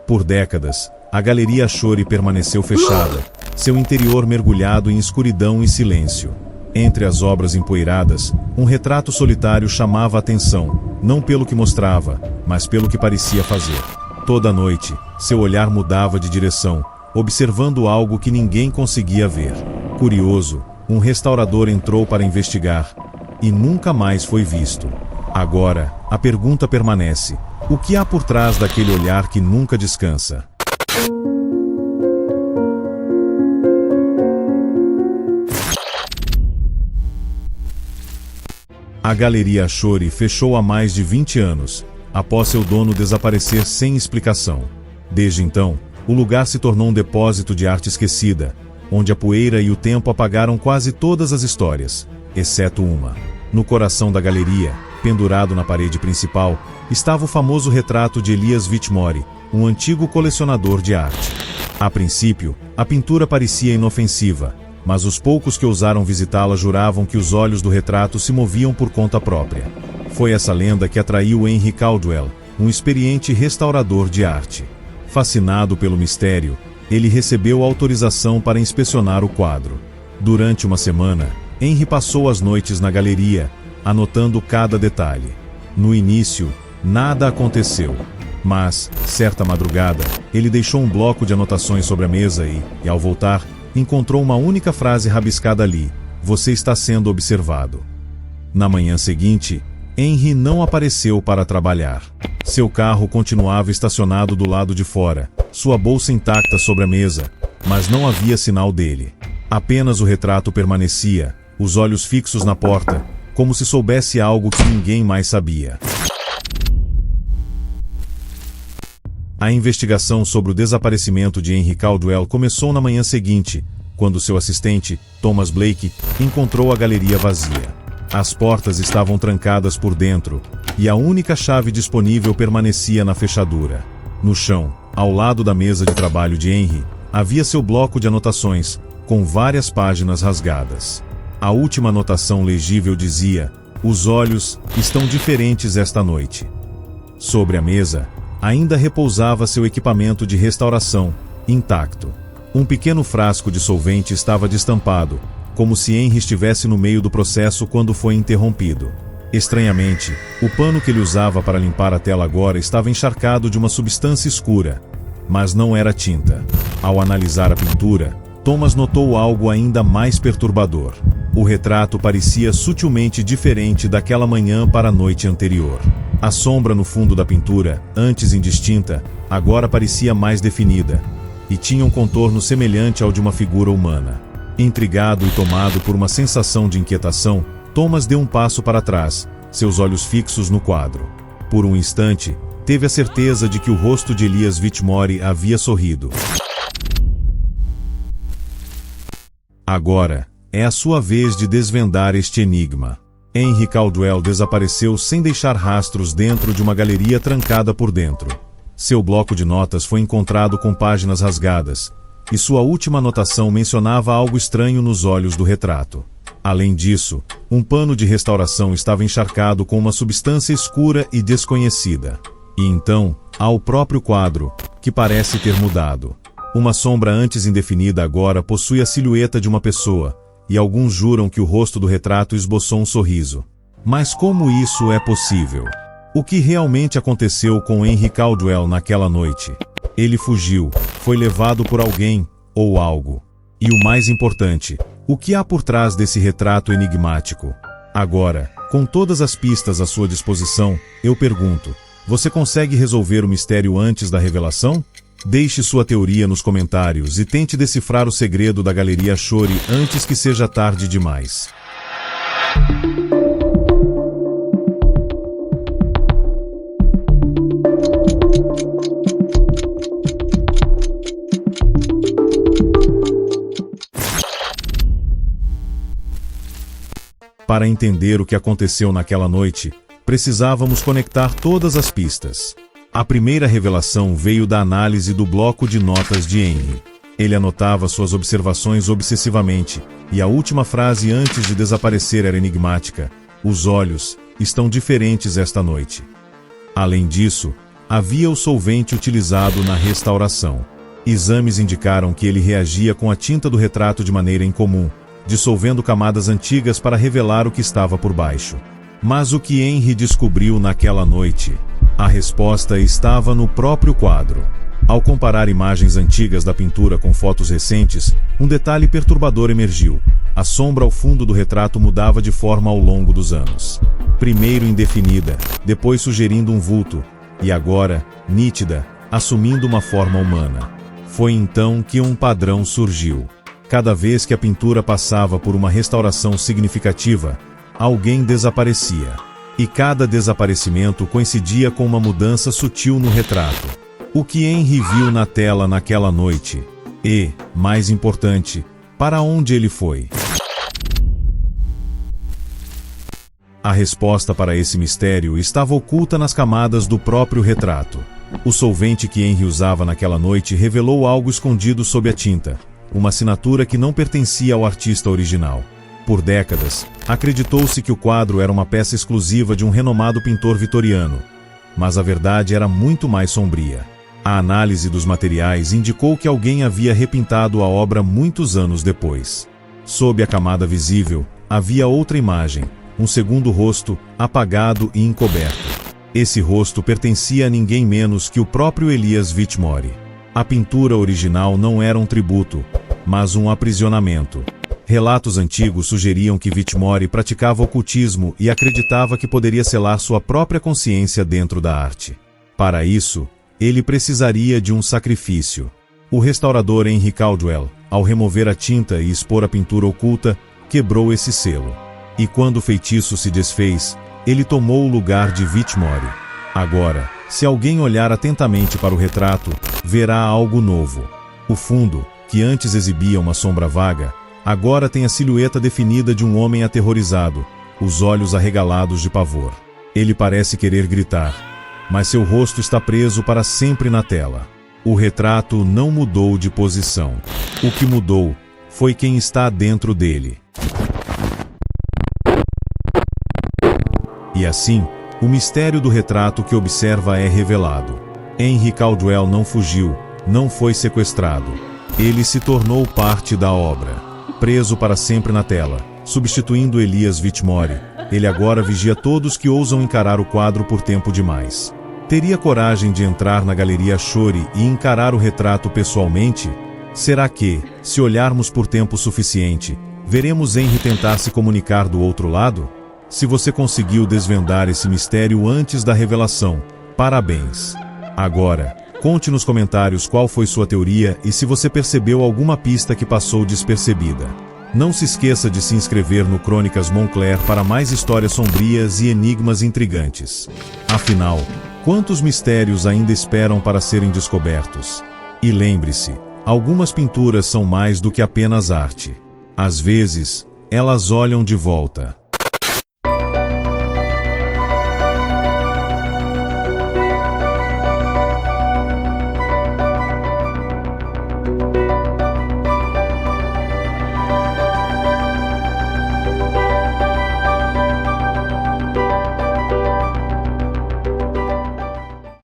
Por décadas, a Galeria Ashore permaneceu fechada, seu interior mergulhado em escuridão e silêncio. Entre as obras empoeiradas, um retrato solitário chamava a atenção, não pelo que mostrava, mas pelo que parecia fazer. Toda noite, seu olhar mudava de direção, observando algo que ninguém conseguia ver. Curioso, um restaurador entrou para investigar, e nunca mais foi visto. Agora, a pergunta permanece: o que há por trás daquele olhar que nunca descansa? A Galeria Ashore fechou há mais de 20 anos, após seu dono desaparecer sem explicação. Desde então, o lugar se tornou um depósito de arte esquecida, onde a poeira e o tempo apagaram quase todas as histórias, exceto uma. No coração da galeria, pendurado na parede principal, estava o famoso retrato de Elias Whitmore, um antigo colecionador de arte. A princípio, a pintura parecia inofensiva, mas os poucos que ousaram visitá-la juravam que os olhos do retrato se moviam por conta própria. Foi essa lenda que atraiu Henry Caldwell, um experiente restaurador de arte. Fascinado pelo mistério, ele recebeu autorização para inspecionar o quadro. Durante uma semana, Henry passou as noites na galeria, anotando cada detalhe. No início, nada aconteceu. Mas, certa madrugada, ele deixou um bloco de anotações sobre a mesa e, ao voltar, encontrou uma única frase rabiscada ali: "Você está sendo observado." Na manhã seguinte, Henry não apareceu para trabalhar. Seu carro continuava estacionado do lado de fora, sua bolsa intacta sobre a mesa, mas não havia sinal dele. Apenas o retrato permanecia, os olhos fixos na porta, como se soubesse algo que ninguém mais sabia. A investigação sobre o desaparecimento de Henry Caldwell começou na manhã seguinte, quando seu assistente, Thomas Blake, encontrou a galeria vazia. As portas estavam trancadas por dentro, e a única chave disponível permanecia na fechadura. No chão, ao lado da mesa de trabalho de Henry, havia seu bloco de anotações, com várias páginas rasgadas. A última anotação legível dizia: "Os olhos estão diferentes esta noite." Sobre a mesa, ainda repousava seu equipamento de restauração, intacto. Um pequeno frasco de solvente estava destampado, como se Henry estivesse no meio do processo quando foi interrompido. Estranhamente, o pano que ele usava para limpar a tela agora estava encharcado de uma substância escura. Mas não era tinta. Ao analisar a pintura, Thomas notou algo ainda mais perturbador. O retrato parecia sutilmente diferente daquela manhã para a noite anterior. A sombra no fundo da pintura, antes indistinta, agora parecia mais definida, e tinha um contorno semelhante ao de uma figura humana. Intrigado e tomado por uma sensação de inquietação, Thomas deu um passo para trás, seus olhos fixos no quadro. Por um instante, teve a certeza de que o rosto de Elias Whitmore havia sorrido. Agora, é a sua vez de desvendar este enigma. Henry Caldwell desapareceu sem deixar rastros dentro de uma galeria trancada por dentro. Seu bloco de notas foi encontrado com páginas rasgadas, e sua última anotação mencionava algo estranho nos olhos do retrato. Além disso, um pano de restauração estava encharcado com uma substância escura e desconhecida. E então, há o próprio quadro, que parece ter mudado. Uma sombra antes indefinida agora possui a silhueta de uma pessoa, e alguns juram que o rosto do retrato esboçou um sorriso. Mas como isso é possível? O que realmente aconteceu com Henry Caldwell naquela noite? Ele fugiu, foi levado por alguém, ou algo. E o mais importante, o que há por trás desse retrato enigmático? Agora, com todas as pistas à sua disposição, eu pergunto: você consegue resolver o mistério antes da revelação? Deixe sua teoria nos comentários e tente decifrar o segredo da Galeria Ashore antes que seja tarde demais. Para entender o que aconteceu naquela noite, precisávamos conectar todas as pistas. A primeira revelação veio da análise do bloco de notas de Henry. Ele anotava suas observações obsessivamente, e a última frase antes de desaparecer era enigmática: "Os olhos estão diferentes esta noite." Além disso, Havia o solvente utilizado na restauração. Exames indicaram que ele reagia com a tinta do retrato de maneira incomum, dissolvendo camadas antigas para revelar o que estava por baixo. Mas o que Henry descobriu naquela noite? A resposta estava no próprio quadro. Ao comparar imagens antigas da pintura com fotos recentes, um detalhe perturbador emergiu. A sombra ao fundo do retrato mudava de forma ao longo dos anos. Primeiro indefinida, depois sugerindo um vulto, e agora, nítida, assumindo uma forma humana. Foi então que um padrão surgiu. Cada vez que a pintura passava por uma restauração significativa, alguém desaparecia. E cada desaparecimento coincidia com uma mudança sutil no retrato. O que Henry viu na tela naquela noite? E, mais importante, para onde ele foi? A resposta para esse mistério estava oculta nas camadas do próprio retrato. O solvente que Henry usava naquela noite revelou algo escondido sob a tinta, uma assinatura que não pertencia ao artista original. Por décadas, acreditou-se que o quadro era uma peça exclusiva de um renomado pintor vitoriano, mas a verdade era muito mais sombria. A análise dos materiais indicou que alguém havia repintado a obra muitos anos depois. Sob a camada visível, havia outra imagem, um segundo rosto, apagado e encoberto. Esse rosto pertencia a ninguém menos que o próprio Elias Whitmore. A pintura original não era um tributo, mas um aprisionamento. Relatos antigos sugeriam que Whitmore praticava ocultismo e acreditava que poderia selar sua própria consciência dentro da arte. Para isso, ele precisaria de um sacrifício. O restaurador Henry Caldwell, ao remover a tinta e expor a pintura oculta, quebrou esse selo. E quando o feitiço se desfez, ele tomou o lugar de Whitmore. Agora, se alguém olhar atentamente para o retrato, verá algo novo. O fundo, que antes exibia uma sombra vaga, agora tem a silhueta definida de um homem aterrorizado, os olhos arregalados de pavor. Ele parece querer gritar, mas seu rosto está preso para sempre na tela. O retrato não mudou de posição. O que mudou foi quem está dentro dele. E assim, o mistério do retrato que observa é revelado. Henry Caldwell não fugiu, não foi sequestrado. Ele se tornou parte da obra. Preso para sempre na tela, substituindo Elias Whitmore, ele agora vigia todos que ousam encarar o quadro por tempo demais. Teria coragem de entrar na Galeria Shore e encarar o retrato pessoalmente? Será que, se olharmos por tempo suficiente, veremos Henry tentar se comunicar do outro lado? Se você conseguiu desvendar esse mistério antes da revelação, parabéns! Agora, conte nos comentários qual foi sua teoria e se você percebeu alguma pista que passou despercebida. Não se esqueça de se inscrever no Crônicas Moncler para mais histórias sombrias e enigmas intrigantes. Afinal, quantos mistérios ainda esperam para serem descobertos? E lembre-se, algumas pinturas são mais do que apenas arte. Às vezes, elas olham de volta.